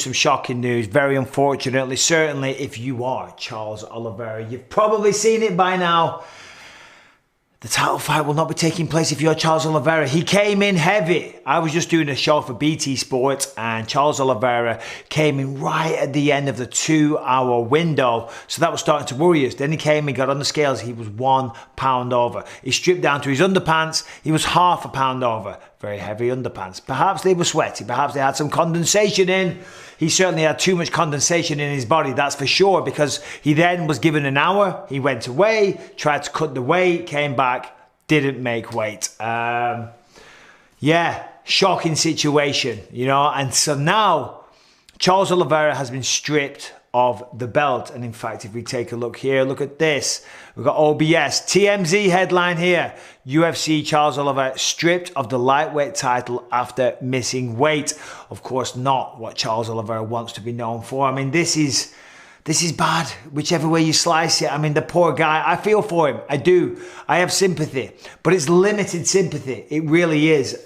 some shocking news, very unfortunately. Certainly, if you are Charles Oliveira, you've probably seen it by now. The title fight will not be taking place if you're Charles Oliveira. He came in heavy. I was just doing a show for BT Sports and Charles Oliveira came in right at the end of the 2-hour window. So that was starting to worry us. Then he came and got on the scales. He was 1 pound over. He stripped down to his underpants. He was half a pound over. Very heavy underpants. Perhaps they were sweaty. Perhaps they had some condensation in. He certainly had too much condensation in his body, that's for sure, because he then was given an hour. He went away, tried to cut the weight, came back, didn't make weight. Yeah, shocking situation, you know. And so now Charles Oliveira has been stripped of the belt. And in fact, if we take a look here, look at this. We've got OBS, TMZ headline here. UFC Charles Oliveira stripped of the lightweight title after missing weight. Of course, not what Charles Oliveira wants to be known for. I mean, this is bad, whichever way you slice it. I mean, the poor guy, I feel for him. I do. I have sympathy, but it's limited sympathy. It really is.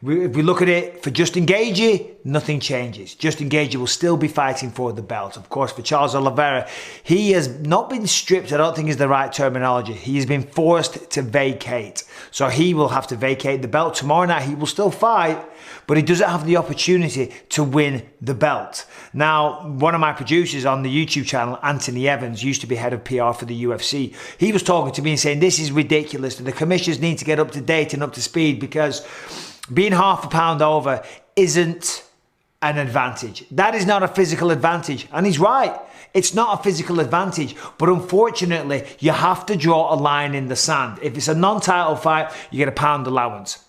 If we look at it for Justin Gaethje, nothing changes. Justin Gaethje will still be fighting for the belt. Of course, for Charles Oliveira, he has not been stripped, I don't think is the right terminology. He has been forced to vacate. So he will have to vacate the belt. Tomorrow night, he will still fight, but he doesn't have the opportunity to win the belt. Now, one of my producers on the YouTube channel, Anthony Evans, used to be head of PR for the UFC. He was talking to me and saying, this is ridiculous. The commissioners need to get up to date and up to speed because being half a pound over isn't an advantage. That is not a physical advantage. And he's right. It's not a physical advantage. But unfortunately, you have to draw a line in the sand. If it's a non-title fight, you get a pound allowance.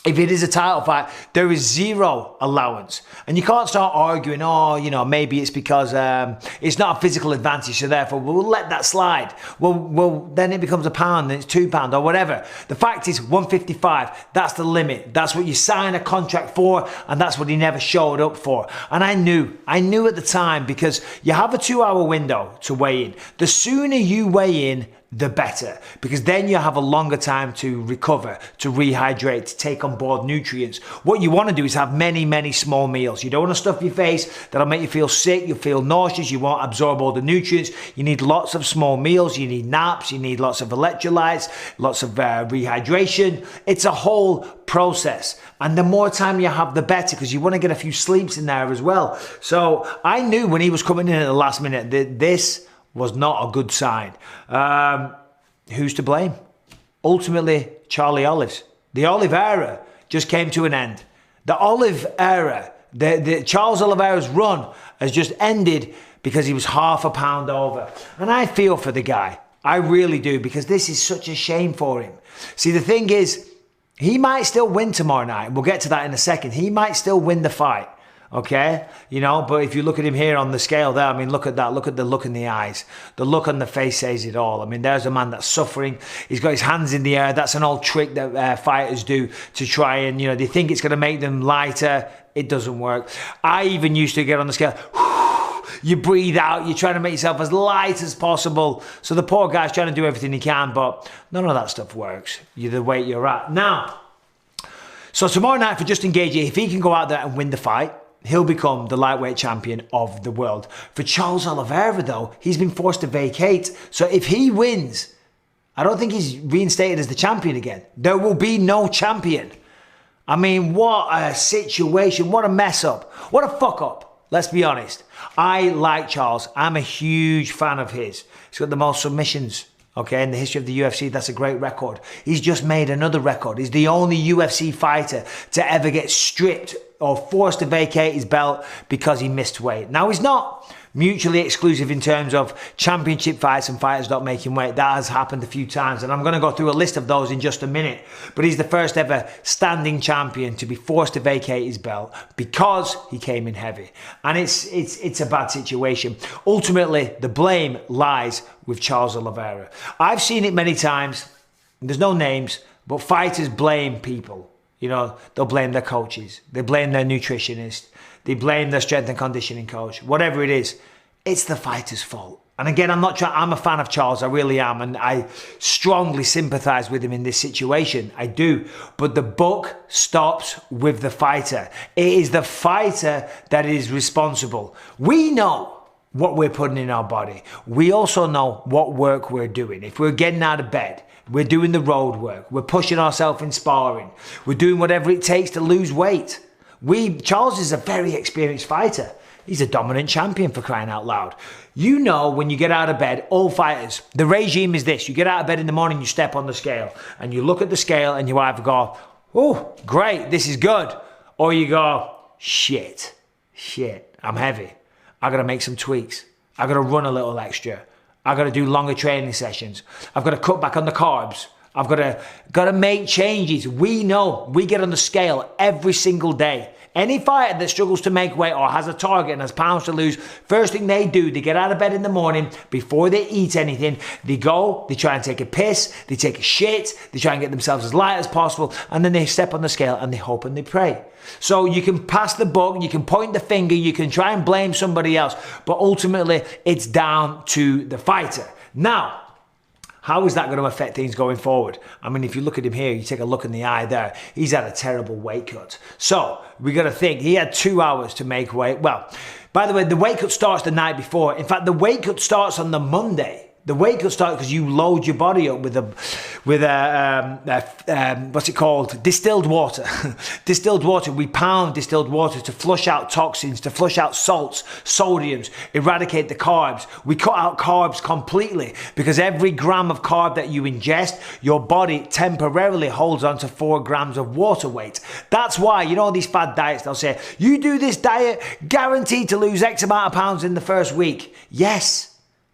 If it is a title fight, there is zero allowance. And you can't start arguing, oh, you know, maybe it's because it's not a physical advantage, so therefore we'll let that slide. Well, then it becomes a pound and it's £2 or whatever. The fact is 155, that's the limit. That's what you sign a contract for, and that's what he never showed up for. And I knew at the time, because you have a 2-hour window to weigh in. The sooner you weigh in, the better, because then you have a longer time to recover, to rehydrate, to take on board nutrients. What you want to do is have many, many small meals. You don't want to stuff your face. That'll make you feel sick. You'll feel nauseous. You won't absorb all the nutrients. You need lots of small meals. You need naps. You need lots of electrolytes, lots of rehydration. It's a whole process. And the more time you have, the better, because you want to get a few sleeps in there as well. So I knew when he was coming in at the last minute that this was not a good sign. Who's to blame? Ultimately, Charlie Olives. The Olive era just came to an end. The Olive era, the Charles Oliveira's run has just ended because he was half a pound over. And I feel for the guy. I really do, because this is such a shame for him. See, the thing is, he might still win tomorrow night. We'll get to that in a second. He might still win the fight. Okay, you know, but if you look at him here on the scale there, I mean, look at that. Look at the look in the eyes. The look on the face says it all. I mean, there's a man that's suffering. He's got his hands in the air. That's an old trick that fighters do to try and, you know, they think it's going to make them lighter. It doesn't work. I even used to get on the scale. You breathe out. You're trying to make yourself as light as possible. So the poor guy's trying to do everything he can, but none of that stuff works. You're the weight you're at. Now, so tomorrow night for Justin Gaethje, if he can go out there and win the fight, he'll become the lightweight champion of the world. For Charles Oliveira, though, he's been forced to vacate. So if he wins, I don't think he's reinstated as the champion again. There will be no champion. I mean, what a situation. What a mess up. What a fuck up. Let's be honest. I like Charles. I'm a huge fan of his. He's got the most submissions, okay, in the history of the UFC. That's a great record. He's just made another record. He's the only UFC fighter to ever get stripped or forced to vacate his belt because he missed weight. Now, he's not mutually exclusive in terms of championship fights and fighters not making weight. That has happened a few times, and I'm going to go through a list of those in just a minute. But he's the first ever standing champion to be forced to vacate his belt because he came in heavy. And it's a bad situation. Ultimately, the blame lies with Charles Oliveira. I've seen it many times. There's no names, but fighters blame people. You know, they'll blame their coaches. They blame their nutritionist. They blame their strength and conditioning coach. Whatever it is, it's the fighter's fault. And again, I'm a fan of Charles, I really am, and I strongly sympathize with him in this situation. I do. But the buck stops with the fighter. It is the fighter that is responsible. We know what we're putting in our body. We also know what work we're doing. If we're getting out of bed, we're doing the road work, we're pushing ourselves in sparring, we're doing whatever it takes to lose weight. Charles is a very experienced fighter. He's a dominant champion, for crying out loud. You know, when you get out of bed, all fighters, the regime is this. You get out of bed in the morning, you step on the scale, and you look at the scale and you either go, oh, great, this is good. Or you go, shit, I'm heavy. I gotta make some tweaks. I gotta run a little extra. I gotta do longer training sessions. I've gotta cut back on the carbs. I've gotta make changes. We know, we get on the scale every single day. Any fighter that struggles to make weight or has a target and has pounds to lose, first thing they do, they get out of bed in the morning, before they eat anything, they try and take a piss, they take a shit, they try and get themselves as light as possible, and then they step on the scale and they hope and they pray. So you can pass the buck, you can point the finger, you can try and blame somebody else, but ultimately it's down to the fighter. Now, how is that going to affect things going forward? I mean, if you look at him here, you take a look in the eye there, he's had a terrible weight cut. So we got to think, he had 2 hours to make weight. Well, by the way, the weight cut starts the night before. In fact, the weight cut starts on the Monday. The weight cut starts because you load your body up with what's it called? Distilled water. Distilled water. We pound distilled water to flush out toxins, to flush out salts, sodiums, eradicate the carbs. We cut out carbs completely because every gram of carb that you ingest, your body temporarily holds on to 4 grams of water weight. That's why, you know, these fad diets, they'll say, you do this diet, guaranteed to lose X amount of pounds in the first week. Yes.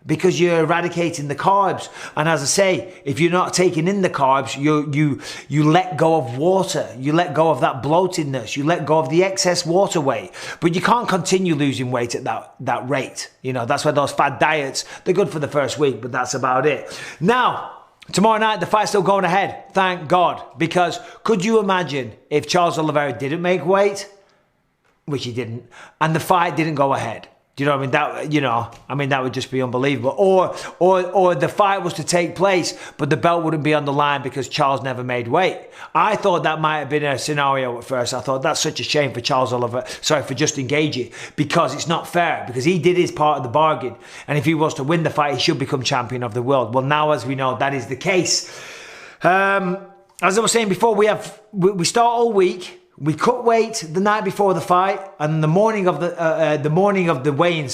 Because you're eradicating the carbs. And as I say, if you're not taking in the carbs, you let go of water. You let go of that bloatedness. You let go of the excess water weight. But you can't continue losing weight at that rate. You know, that's why those fad diets, they're good for the first week, but that's about it. Now, tomorrow night, the fight's still going ahead. Thank God. Because could you imagine if Charles Oliveira didn't make weight, which he didn't, and the fight didn't go ahead? Do you know what I mean? That would just be unbelievable. Or the fight was to take place, but the belt wouldn't be on the line because Charles never made weight. I thought that might have been a scenario at first. I thought that's such a shame for for Justin Gaethje, because it's not fair, because he did his part of the bargain. And if he was to win the fight, he should become champion of the world. Well, now, as we know, that is the case. As I was saying before, we start all week. We cut weight the night before the fight, and the morning of the weigh-in,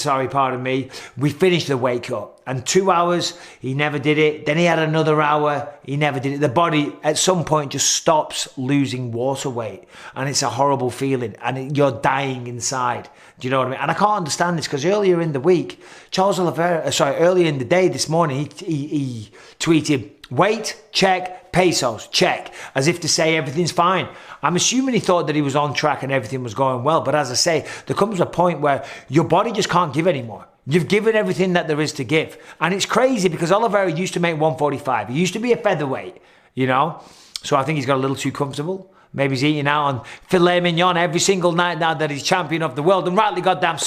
we finished the weight cut. And 2 hours, he never did it. Then he had another hour, he never did it. The body at some point just stops losing water weight, and it's a horrible feeling, and you're dying inside. Do you know what I mean? And I can't understand this because earlier in the week, earlier in the day this morning, he tweeted, weight, check, pesos, check, as if to say everything's fine. I'm assuming he thought that he was on track and everything was going well. But as I say, there comes a point where your body just can't give anymore. You've given everything that there is to give. And it's crazy because Oliveira used to make 145. He used to be a featherweight, you know. So I think he's got a little too comfortable. Maybe he's eating out on filet mignon every single night now that he's champion of the world. And rightly goddamn so.